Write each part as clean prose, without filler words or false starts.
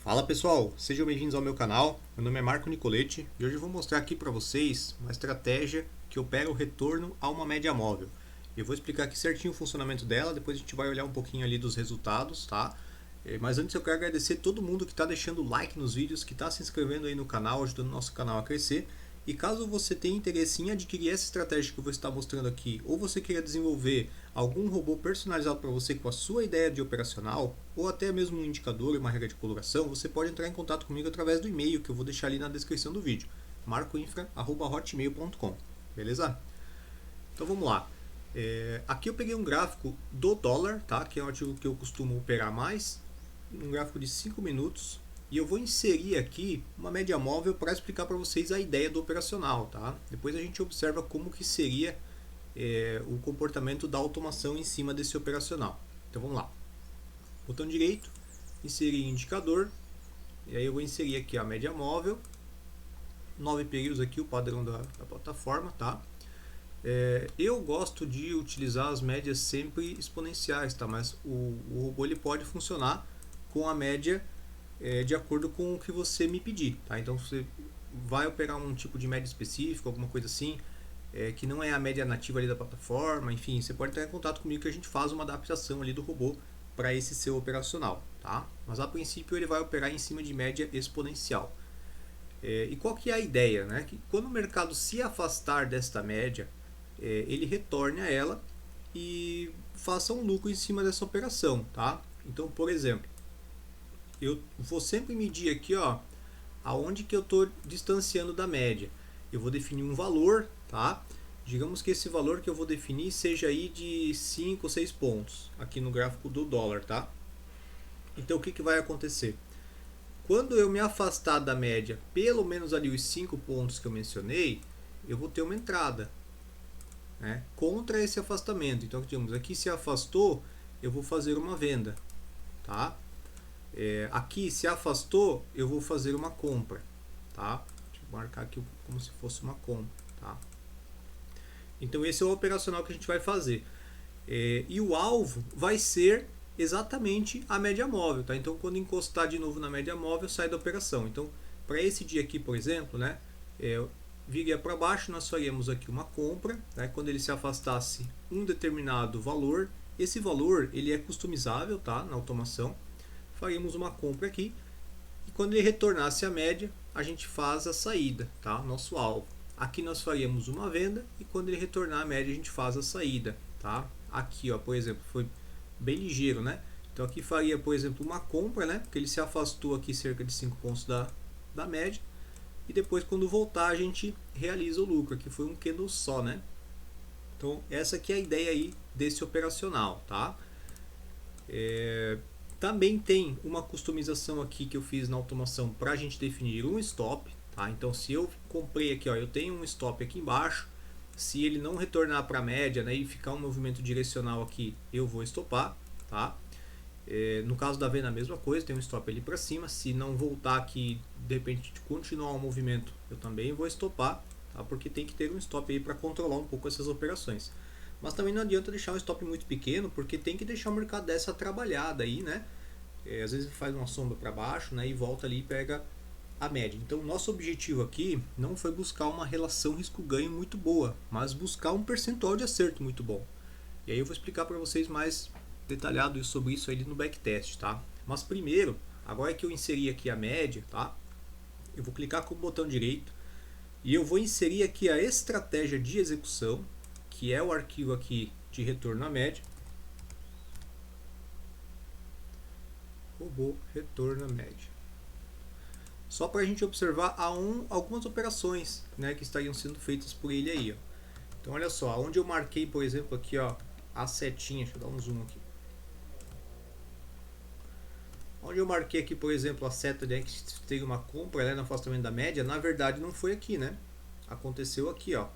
Fala pessoal, sejam bem-vindos ao meu canal. Meu nome é Marco Nicoletti e hoje eu vou mostrar aqui para vocês uma estratégia que opera o retorno a uma média móvel. Eu vou explicar aqui certinho o funcionamento dela, depois a gente vai olhar um pouquinho ali dos resultados, tá? Mas antes eu quero agradecer todo mundo que está deixando like nos vídeos, que está se inscrevendo aí no canal, ajudando o nosso canal a crescer. E caso você tenha interesse em adquirir essa estratégia que eu vou estar mostrando aqui, ou você queira desenvolver algum robô personalizado para você com a sua ideia de operacional, ou até mesmo um indicador e uma regra de coloração, você pode entrar em contato comigo através do e-mail que eu vou deixar ali na descrição do vídeo, marcoinfra@hotmail.com, beleza? Então vamos lá. Aqui eu peguei um gráfico do dólar, tá? Que é um ativo que eu costumo operar mais, um gráfico de 5 minutos, e eu vou inserir aqui uma média móvel para explicar para vocês a ideia do operacional, tá? Depois a gente observa como que seria o comportamento da automação em cima desse operacional. Então vamos lá. Botão direito, inserir indicador, e aí eu vou inserir aqui a média móvel, 9 períodos aqui, o padrão da plataforma, tá? Eu gosto de utilizar as médias sempre exponenciais, tá? Mas o robô ele pode funcionar com a média de acordo com o que você me pedir, tá? Então você vai operar um tipo de média específico, alguma coisa assim, que não é a média nativa ali da plataforma, enfim, você pode entrar em contato comigo que a gente faz uma adaptação ali do robô para esse seu operacional, tá? Mas a princípio ele vai operar em cima de média exponencial. E qual que é a ideia, né? Que quando o mercado se afastar desta média, ele retorne a ela e faça um lucro em cima dessa operação, tá? Então, por exemplo, eu vou sempre medir aqui, ó, aonde que eu estou distanciando da média. Eu vou definir um valor, tá? Digamos que esse valor que eu vou definir seja aí de 5 ou 6 pontos, aqui no gráfico do dólar, tá? Então o que vai acontecer? Quando eu me afastar da média, pelo menos ali os 5 pontos que eu mencionei, eu vou ter uma entrada, né, contra esse afastamento. Então, digamos, aqui se afastou, eu vou fazer uma venda, tá? Aqui se afastou, eu vou fazer uma compra, tá? Deixa eu marcar aqui como se fosse uma compra, tá? Então esse é o operacional que a gente vai fazer. E o alvo vai ser exatamente a média móvel, tá? Então quando encostar de novo na média móvel, sai da operação. Então para esse dia aqui, por exemplo, né, viria para baixo, nós faríamos aqui uma compra, né? Quando ele se afastasse um determinado valor, esse valor ele é customizável, tá? Na automação, faríamos uma compra aqui, e quando ele retornasse à média, a gente faz a saída, tá? Nosso alvo. Aqui nós faríamos uma venda, e quando ele retornar à média, a gente faz a saída, tá? Aqui, ó, por exemplo, foi bem ligeiro, né? Então aqui faria, por exemplo, uma compra, né? Porque ele se afastou aqui cerca de 5 pontos da média, e depois quando voltar a gente realiza o lucro. Aqui foi um candle só, né? Então essa aqui é a ideia aí desse operacional, tá? Também tem uma customização aqui que eu fiz na automação para a gente definir um stop, tá? Então se eu comprei aqui, ó, eu tenho um stop aqui embaixo, se ele não retornar para a média, né, e ficar um movimento direcional aqui, eu vou estopar, tá? No caso da venda a mesma coisa, tem um stop ali para cima, se não voltar aqui, de repente continuar o movimento, eu também vou estopar, tá? Porque tem que ter um stop aí para controlar um pouco essas operações. Mas também não adianta deixar um stop muito pequeno, porque tem que deixar o mercado dessa trabalhada aí, né? Às vezes faz uma sombra para baixo, né, e volta ali e pega a média. Então nosso objetivo aqui não foi buscar uma relação risco-ganho muito boa, mas buscar um percentual de acerto muito bom. E aí eu vou explicar para vocês mais detalhado sobre isso aí no backtest, tá? Mas primeiro, agora que eu inseri aqui a média, tá? Eu vou clicar com o botão direito e eu vou inserir aqui a estratégia de execução, que é o arquivo aqui de retorno à média. Robô retorno à média. Só para a gente observar algumas operações, né, que estariam sendo feitas por ele aí, ó. Então olha só, onde eu marquei, por exemplo, aqui, ó, a setinha, deixa eu dar um zoom aqui. Onde eu marquei aqui, por exemplo, a seta de que teve uma compra, né, no afastamento da média, na verdade não foi aqui, né? Aconteceu aqui, ó,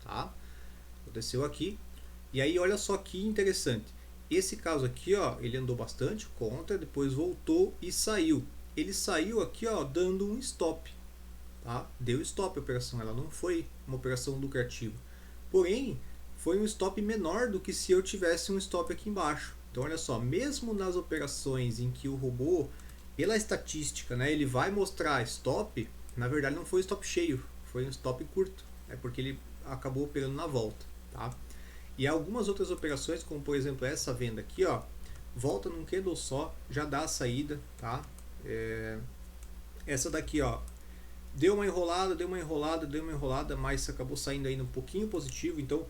tá? Aconteceu aqui. E aí olha só que interessante. Esse caso aqui, ó, ele andou bastante contra, depois voltou e saiu. Ele saiu aqui, ó, dando um stop, tá? Deu stop a operação, ela não foi uma operação lucrativa. Porém, foi um stop menor do que se eu tivesse um stop aqui embaixo. Então olha só, mesmo nas operações em que o robô pela estatística, né, ele vai mostrar stop, na verdade não foi stop cheio, foi um stop curto, porque ele acabou operando na volta, tá? E algumas outras operações, como por exemplo essa venda aqui, ó, volta num candle só, já dá a saída, tá? Essa daqui, ó, deu uma enrolada, deu uma enrolada, deu uma enrolada, mas acabou saindo ainda um pouquinho positivo. Então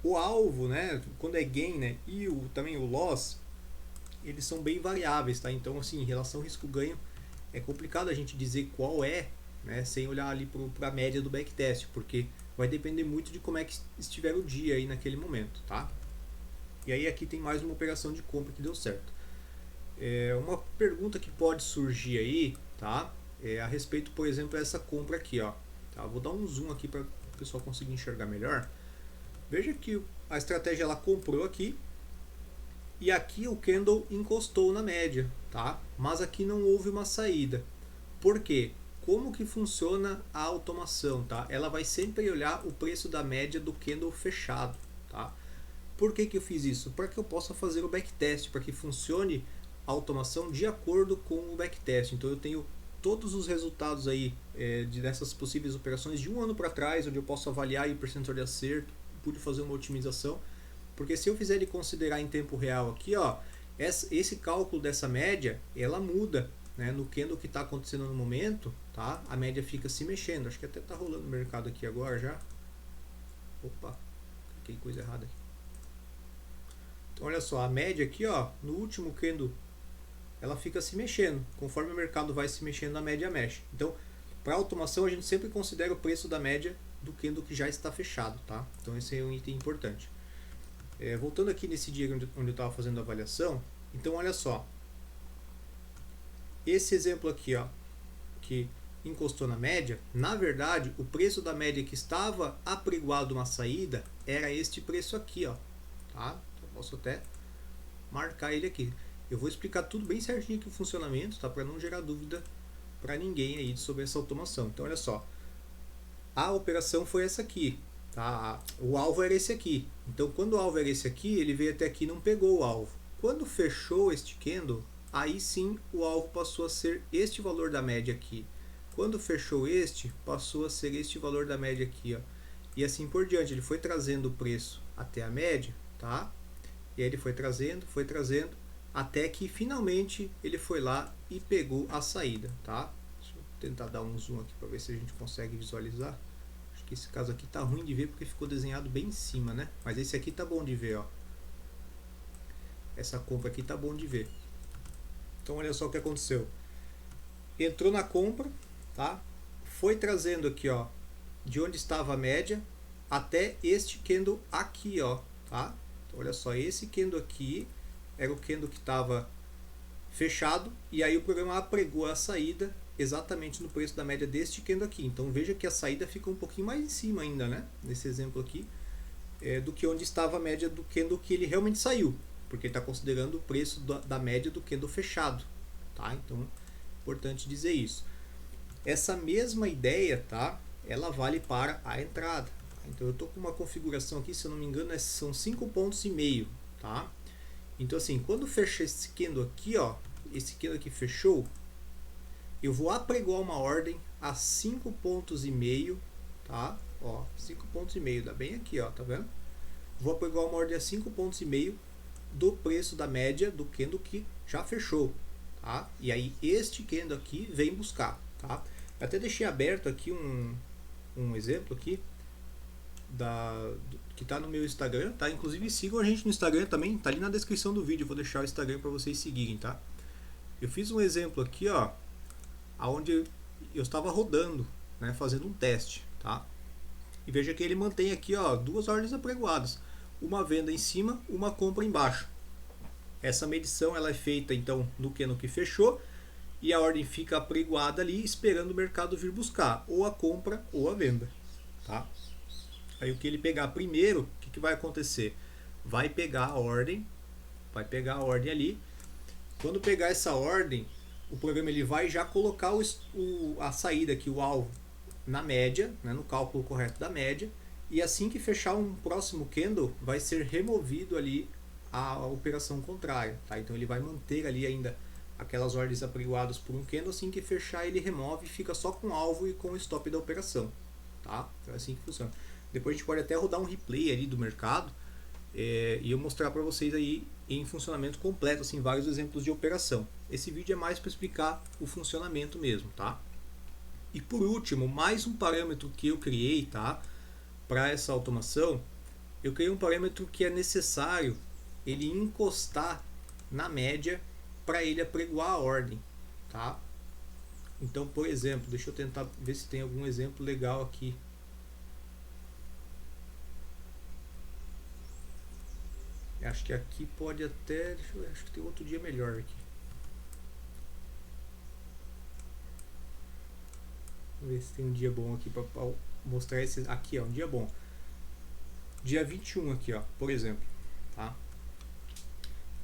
o alvo, né, quando é gain, né, e também o loss, eles são bem variáveis, tá? Então assim, em relação risco-ganho, é complicado a gente dizer qual é, né, sem olhar ali para a média do backtest, porque vai depender muito de como é que estiver o dia aí naquele momento, tá? E aí aqui tem mais uma operação de compra que deu certo. Uma pergunta que pode surgir aí, tá? A respeito, por exemplo, dessa compra aqui, ó. Tá? Vou dar um zoom aqui para o pessoal conseguir enxergar melhor. Veja que a estratégia ela comprou aqui e aqui o candle encostou na média, tá? Mas aqui não houve uma saída. Por quê? Como que funciona a automação, tá? Ela vai sempre olhar o preço da média do candle fechado, tá? Por que que eu fiz isso? Para que eu possa fazer o backtest, para que funcione a automação de acordo com o backtest. Então eu tenho todos os resultados aí dessas possíveis operações de um ano para trás, onde eu posso avaliar o percentual de acerto, pude fazer uma otimização, porque se eu fizer ele considerar em tempo real aqui, ó, esse cálculo dessa média, ela muda, né, no candle que está acontecendo no momento, tá? A média fica se mexendo. Acho que até está rolando no mercado aqui agora já. Opa, cliquei coisa errada aqui. Então olha só, a média aqui, ó, no último candle, ela fica se mexendo. Conforme o mercado vai se mexendo, a média mexe. Então, para automação, a gente sempre considera o preço da média do candle que já está fechado, tá? Então esse é um item importante. Voltando aqui nesse dia onde eu estava fazendo a avaliação, então olha só, esse exemplo aqui, ó, que encostou na média, na verdade o preço da média que estava apregoado uma saída era este preço aqui, ó, tá? Então, posso até marcar ele aqui. Eu vou explicar tudo bem certinho aqui o funcionamento, tá? Para não gerar dúvida para ninguém aí sobre essa automação. Então olha só, a operação foi essa aqui, tá? O alvo era esse aqui. Então quando o alvo era esse aqui, ele veio até aqui e não pegou o alvo. Quando fechou este candle, aí sim o alvo passou a ser este valor da média aqui. Quando fechou este, passou a ser este valor da média aqui, ó. E assim por diante, ele foi trazendo o preço até a média, tá? E aí ele foi trazendo, até que finalmente ele foi lá e pegou a saída, tá? Deixa eu tentar dar um zoom aqui para ver se a gente consegue visualizar. Acho que esse caso aqui tá ruim de ver porque ficou desenhado bem em cima, né? Mas esse aqui tá bom de ver, ó. Essa compra aqui tá bom de ver. Então olha só o que aconteceu. Entrou na compra, tá? Foi trazendo aqui, ó, de onde estava a média até este candle aqui, ó, tá? Então, olha só, esse candle aqui era o candle que estava fechado e aí o programa apregou a saída exatamente no preço da média deste candle aqui. Então veja que a saída fica um pouquinho mais em cima ainda, né? Nesse exemplo aqui, do que onde estava a média do candle que ele realmente saiu, porque ele está considerando o preço da média do candle fechado, tá? Então é importante dizer isso. Essa mesma ideia, tá? Ela vale para a entrada. Então eu estou com uma configuração aqui, se eu não me engano, são 5,5 pontos, tá? Então assim, quando fecha esse candle aqui, ó, esse candle aqui fechou, eu vou apregoar uma ordem a 5,5 pontos, tá? Ó, 5,5 pontos, dá bem aqui, ó, tá vendo? Vou apregoar uma ordem a 5,5 pontos do preço da média do candle que já fechou, tá? E aí este candle aqui vem buscar, tá? Eu até deixei aberto aqui um exemplo aqui que está no meu Instagram, tá? Inclusive sigam a gente no Instagram também, tá ali na descrição do vídeo, vou deixar o Instagram para vocês seguirem, tá? Eu fiz um exemplo aqui, ó, aonde eu estava rodando, né, fazendo um teste, tá? E veja que ele mantém aqui, ó, duas ordens apregoadas, uma venda em cima, uma compra embaixo. Essa medição ela é feita então no que fechou e a ordem fica apregoada ali esperando o mercado vir buscar ou a compra ou a venda, tá? Aí o que ele pegar primeiro, o que vai acontecer? Vai pegar a ordem ali. Quando pegar essa ordem, o programa ele vai já colocar a saída aqui, o alvo, na média, né, no cálculo correto da média. E assim que fechar um próximo candle, vai ser removido ali a operação contrária, tá? Então ele vai manter ali ainda aquelas ordens apregoadas por um candle, assim que fechar ele remove e fica só com o alvo e com o stop da operação, tá? Então é assim que funciona. Depois a gente pode até rodar um replay ali do mercado e eu mostrar para vocês aí em funcionamento completo, assim, vários exemplos de operação. Esse vídeo é mais para explicar o funcionamento mesmo, tá? E por último, mais um parâmetro que eu criei, tá? Para essa automação, eu criei um parâmetro que é necessário ele encostar na média para ele apregoar a ordem, tá? Então, por exemplo, deixa eu tentar ver se tem algum exemplo legal aqui. Acho que aqui pode até, deixa eu ver, acho que tem outro dia melhor aqui. Vamos ver se tem um dia bom aqui para mostrar esse aqui, ó, um dia bom. Dia 21 aqui, ó, por exemplo, tá?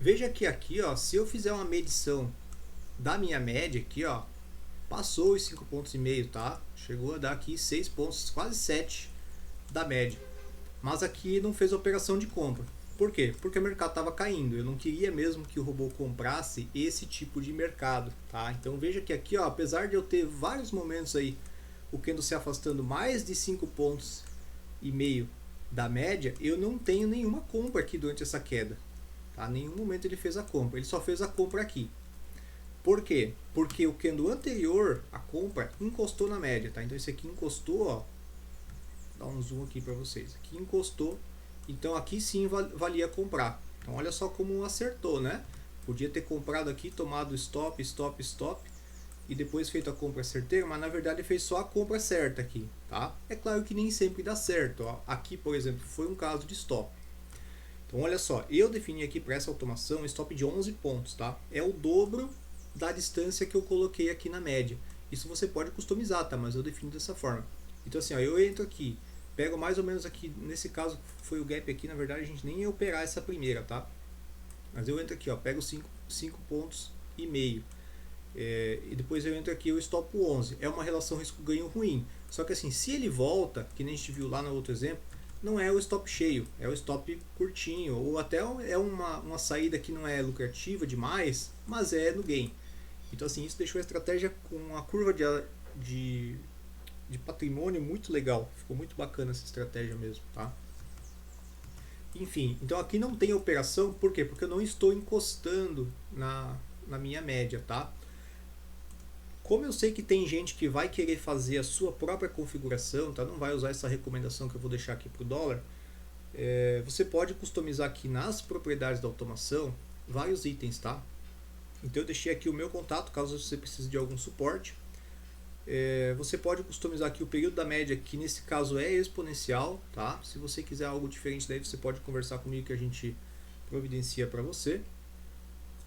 Veja que aqui, ó, se eu fizer uma medição da minha média aqui, ó, passou os 5,5 pontos, tá? Chegou a dar aqui 6 pontos, quase 7 da média. Mas aqui não fez operação de compra. Por quê? Porque o mercado estava caindo. Eu não queria mesmo que o robô comprasse esse tipo de mercado, tá? Então veja que aqui, ó, apesar de eu ter vários momentos aí o candle se afastando mais de 5,5 pontos da média, eu não tenho nenhuma compra aqui durante essa queda, tá? Em nenhum momento ele fez a compra, ele só fez a compra aqui. Por quê? Porque o candle anterior, a compra, encostou na média, tá? Então esse aqui encostou, ó, vou dar um zoom aqui para vocês, aqui encostou, então aqui sim valia comprar. Então olha só como acertou, né? Podia ter comprado aqui, tomado stop, stop, stop, e depois feito a compra certeira, mas na verdade fez só a compra certa aqui, tá? É claro que nem sempre dá certo, ó. Aqui, por exemplo, foi um caso de stop. Então olha só, eu defini aqui para essa automação um stop de 11 pontos, tá? É o dobro da distância que eu coloquei aqui na média. Isso você pode customizar, tá? Mas eu defino dessa forma. Então assim, ó, eu entro aqui, pego mais ou menos aqui, nesse caso foi o gap aqui, na verdade a gente nem ia operar essa primeira, tá? Mas eu entro aqui, ó, pego 5 pontos e meio. E depois eu entro aqui, eu stop 11. É uma relação risco-ganho ruim. Só que assim, se ele volta, que nem a gente viu lá no outro exemplo, não é o stop cheio, é o stop curtinho, ou até é uma saída que não é lucrativa demais, mas é no gain. Então assim, isso deixou a estratégia com uma curva de patrimônio muito legal. Ficou muito bacana essa estratégia mesmo, tá? Enfim, então aqui não tem operação, por quê? Porque eu não estou encostando na minha média, tá? Como eu sei que tem gente que vai querer fazer a sua própria configuração, tá? Não vai usar essa recomendação que eu vou deixar aqui para o dólar, você pode customizar aqui nas propriedades da automação vários itens, tá? Então eu deixei aqui o meu contato, caso você precise de algum suporte. Você pode customizar aqui o período da média, que nesse caso é exponencial, tá? Se você quiser algo diferente daí, você pode conversar comigo que a gente providencia para você.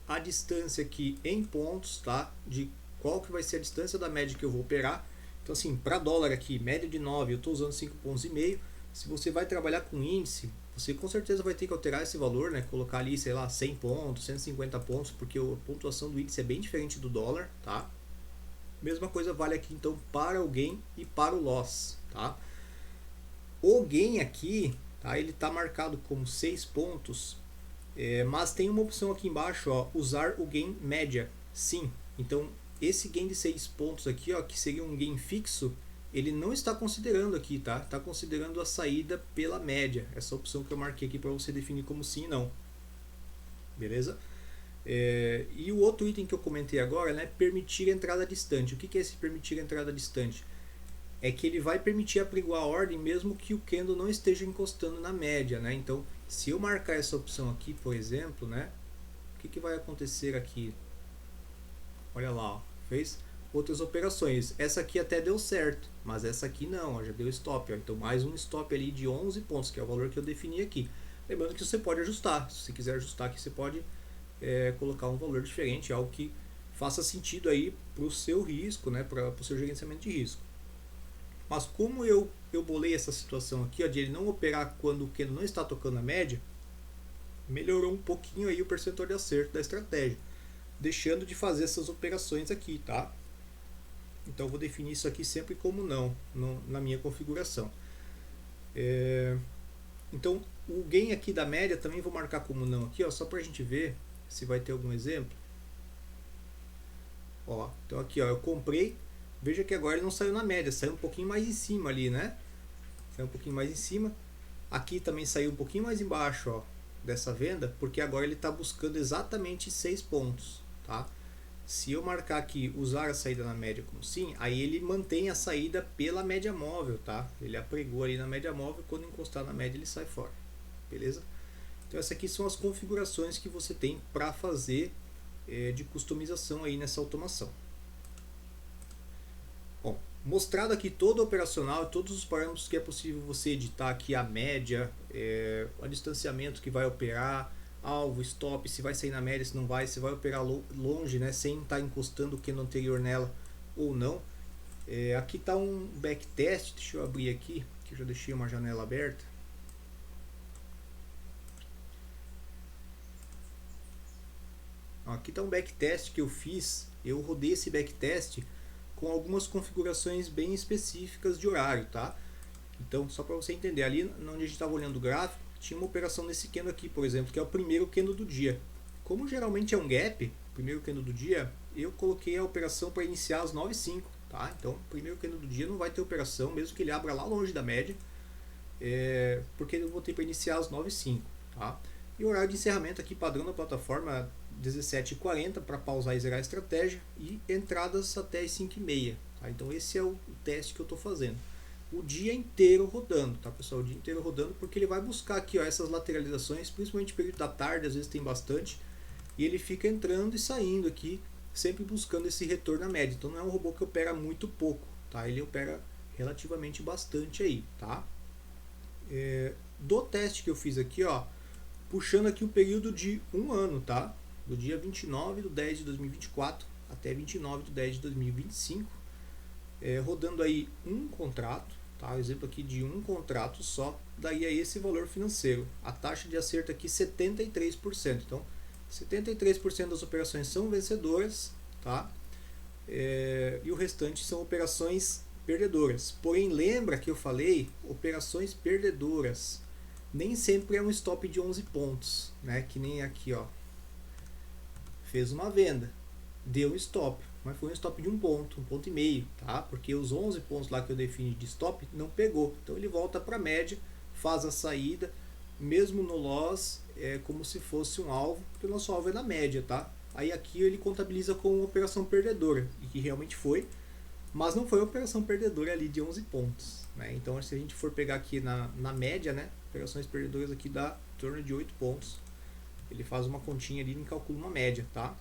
A distância aqui em pontos, tá? De qual que vai ser a distância da média que eu vou operar. Então assim, para dólar aqui, média de 9, eu estou usando 5,5 pontos. Se você vai trabalhar com índice, você com certeza vai ter que alterar esse valor, né? Colocar ali, sei lá, 100 pontos, 150 pontos, porque a pontuação do índice é bem diferente do dólar, tá? Mesma coisa vale aqui então para o gain e para o loss, tá? O gain aqui, tá? Ele está marcado como 6 pontos, mas tem uma opção aqui embaixo, ó, usar o gain média, sim. Então esse gain de 6 pontos aqui, ó, que seria um gain fixo, ele não está considerando aqui, tá? Está considerando a saída pela média, essa opção que eu marquei aqui para você definir como sim e não, beleza? E o outro item que eu comentei agora, né, permitir entrada distante. O que é esse permitir entrada distante? É que ele vai permitir apregoar a ordem mesmo que o candle não esteja encostando na média, né? Então, se eu marcar essa opção aqui, por exemplo, né, o que vai acontecer aqui? Olha lá, ó, fez outras operações. Essa aqui até deu certo, mas essa aqui não, ó, já deu stop. Ó. Então, mais um stop ali de 11 pontos, que é o valor que eu defini aqui. Lembrando que você pode ajustar. Se você quiser ajustar aqui, você pode colocar um valor diferente, algo que faça sentido aí para o seu risco, né, para o seu gerenciamento de risco. Mas como eu bolei essa situação aqui, ó, de ele não operar quando o candle não está tocando a média, melhorou um pouquinho aí o percentual de acerto da estratégia, deixando de fazer essas operações aqui, tá? Então eu vou definir isso aqui sempre como não na minha configuração. Então o gain aqui da média também vou marcar como não aqui, ó, só para a gente ver se vai ter algum exemplo. Ó, então aqui, ó, eu comprei. Veja que agora ele não saiu na média, saiu um pouquinho mais em cima ali, né? Saiu um pouquinho mais em cima. Aqui também saiu um pouquinho mais embaixo, ó, dessa venda, porque agora ele está buscando exatamente 6 pontos, tá? Se eu marcar aqui usar a saída na média como sim, aí ele mantém a saída pela média móvel, tá? Ele apregou ali na média móvel, quando encostar na média ele sai fora, beleza? Então essas aqui são as configurações que você tem para fazer de customização aí nessa automação. Bom, mostrado aqui todo o operacional, todos os parâmetros que é possível você editar aqui, a média, o distanciamento que vai operar, alvo, stop, se vai sair na média, se não vai, se vai operar longe, né, sem estar encostando o candle anterior nela ou não. Aqui está um backtest, deixa eu abrir aqui, que eu já deixei uma janela aberta. Aqui está um backtest que eu fiz, eu rodei esse backtest com algumas configurações bem específicas de horário, tá? Então, só para você entender, ali onde a gente estava olhando o gráfico, tinha uma operação nesse candle aqui, por exemplo, que é o primeiro candle do dia. Como geralmente é um gap, primeiro candle do dia, eu coloquei a operação para iniciar às 9h05, tá? Então, primeiro candle do dia não vai ter operação, mesmo que ele abra lá longe da média, porque eu botei para iniciar às 9h05, tá? E o horário de encerramento aqui padrão da plataforma 17h40 para pausar e zerar a estratégia, e entradas até as 5h30, tá? Então esse é o teste que eu estou fazendo. O dia inteiro rodando, tá, pessoal? O dia inteiro rodando, porque ele vai buscar aqui, ó, essas lateralizações, principalmente no período da tarde, às vezes tem bastante, e ele fica entrando e saindo aqui, sempre buscando esse retorno à média. Então não é um robô que opera muito pouco, tá? Ele opera relativamente bastante aí, tá? Do teste que eu fiz aqui, ó, puxando aqui o período de um ano, tá? Do dia 29/10/2024 até 29/10/2025, rodando aí um contrato, tá? Exemplo aqui de um contrato só, daí é esse valor financeiro. A taxa de acerto aqui 73%. Então, 73% das operações são vencedoras, tá? E o restante são operações perdedoras. Porém, lembra que eu falei, operações perdedoras nem sempre é um stop de 11 pontos, né? Que nem aqui, ó. Fez uma venda, deu um stop, mas foi um stop de um ponto e meio, tá? Porque os 11 pontos lá que eu defini de stop não pegou. Então ele volta para a média, faz a saída, mesmo no loss, é como se fosse um alvo, porque o nosso alvo é na média, tá? Aí aqui ele contabiliza como uma operação perdedora, e que realmente foi, mas não foi uma operação perdedora ali de 11 pontos, né? Então se a gente for pegar aqui na média, né, operações perdedoras aqui dá em torno de 8 pontos. Ele faz uma continha ali e calcula uma média, tá?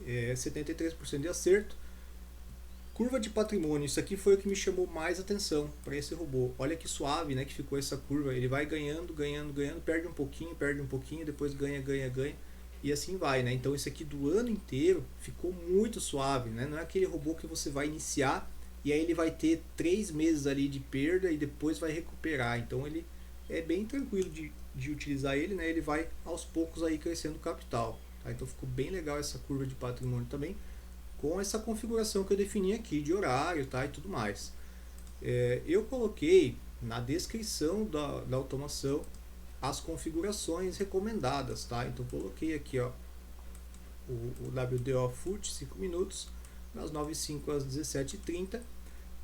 73% de acerto. Curva de patrimônio, isso aqui foi o que me chamou mais atenção para esse robô. Olha que suave, né, que ficou essa curva. Ele vai ganhando, perde um pouquinho, depois ganha, e assim vai, né? Então esse aqui do ano inteiro ficou muito suave, né? Não é aquele robô que você vai iniciar e aí ele vai ter 3 meses ali de perda e depois vai recuperar. Então ele é bem tranquilo de utilizar ele, né? Ele vai aos poucos aí crescendo o capital, tá? Então ficou bem legal essa curva de patrimônio também, com essa configuração que eu defini aqui de horário, tá? E tudo mais. Eu coloquei na descrição da automação as configurações recomendadas, tá? Então coloquei aqui, ó, o WDO FUT 5 minutos, das 9h05 às 17h30.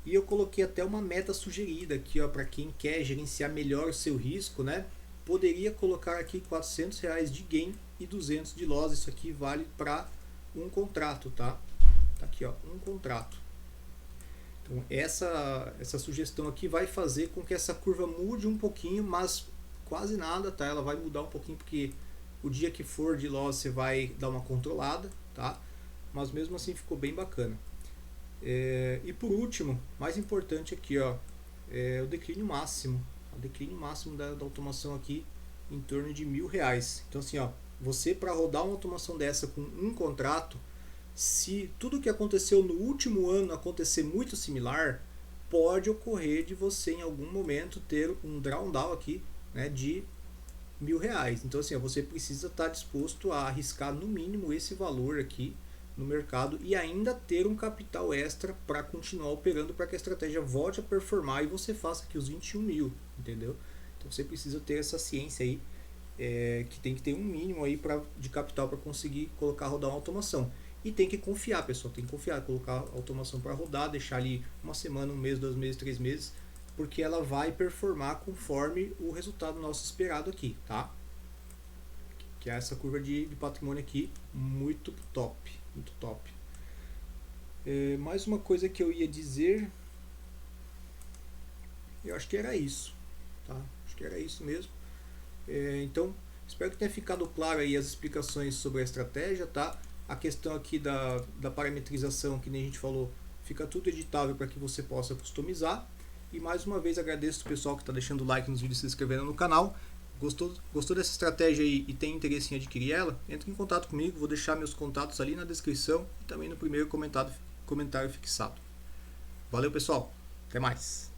E eu coloquei até uma meta sugerida aqui, ó, para quem quer gerenciar melhor o seu risco, né? Poderia colocar aqui R$400 de gain e 200 de loss. Isso aqui vale para um contrato, tá? Tá aqui, ó, um contrato. Então essa sugestão aqui vai fazer com que essa curva mude um pouquinho, mas quase nada, tá? Ela vai mudar um pouquinho porque o dia que for de loss você vai dar uma controlada, tá? Mas mesmo assim ficou bem bacana. E por último, mais importante aqui, ó, o declínio máximo. O declínio máximo da automação aqui em torno de R$1.000. Então assim, ó, você para rodar uma automação dessa com um contrato, se tudo que aconteceu no último ano acontecer muito similar, pode ocorrer de você em algum momento ter um drawdown aqui, né, de R$1.000. Então assim, ó, você precisa estar disposto a arriscar no mínimo esse valor aqui no mercado e ainda ter um capital extra para continuar operando, para que a estratégia volte a performar e você faça aqui os 21 mil, entendeu? Então você precisa ter essa ciência aí, que tem que ter um mínimo aí de capital para conseguir colocar rodar uma automação. E tem que confiar, pessoal, tem que confiar, colocar a automação para rodar, deixar ali uma semana, um mês, 2 meses, 3 meses, porque ela vai performar conforme o resultado nosso esperado aqui, tá? Que é essa curva de patrimônio aqui, muito top, muito top. Mais uma coisa que eu ia dizer, eu acho que era isso, tá? Acho que era isso mesmo. Então, espero que tenha ficado claro aí as explicações sobre a estratégia, tá? A questão aqui da parametrização, que nem a gente falou, fica tudo editável para que você possa customizar. E mais uma vez agradeço o pessoal que está deixando o like nos vídeos e se inscrevendo no canal. Gostou dessa estratégia aí e tem interesse em adquirir ela? Entre em contato comigo, vou deixar meus contatos ali na descrição e também no primeiro comentário fixado. Valeu, pessoal, até mais!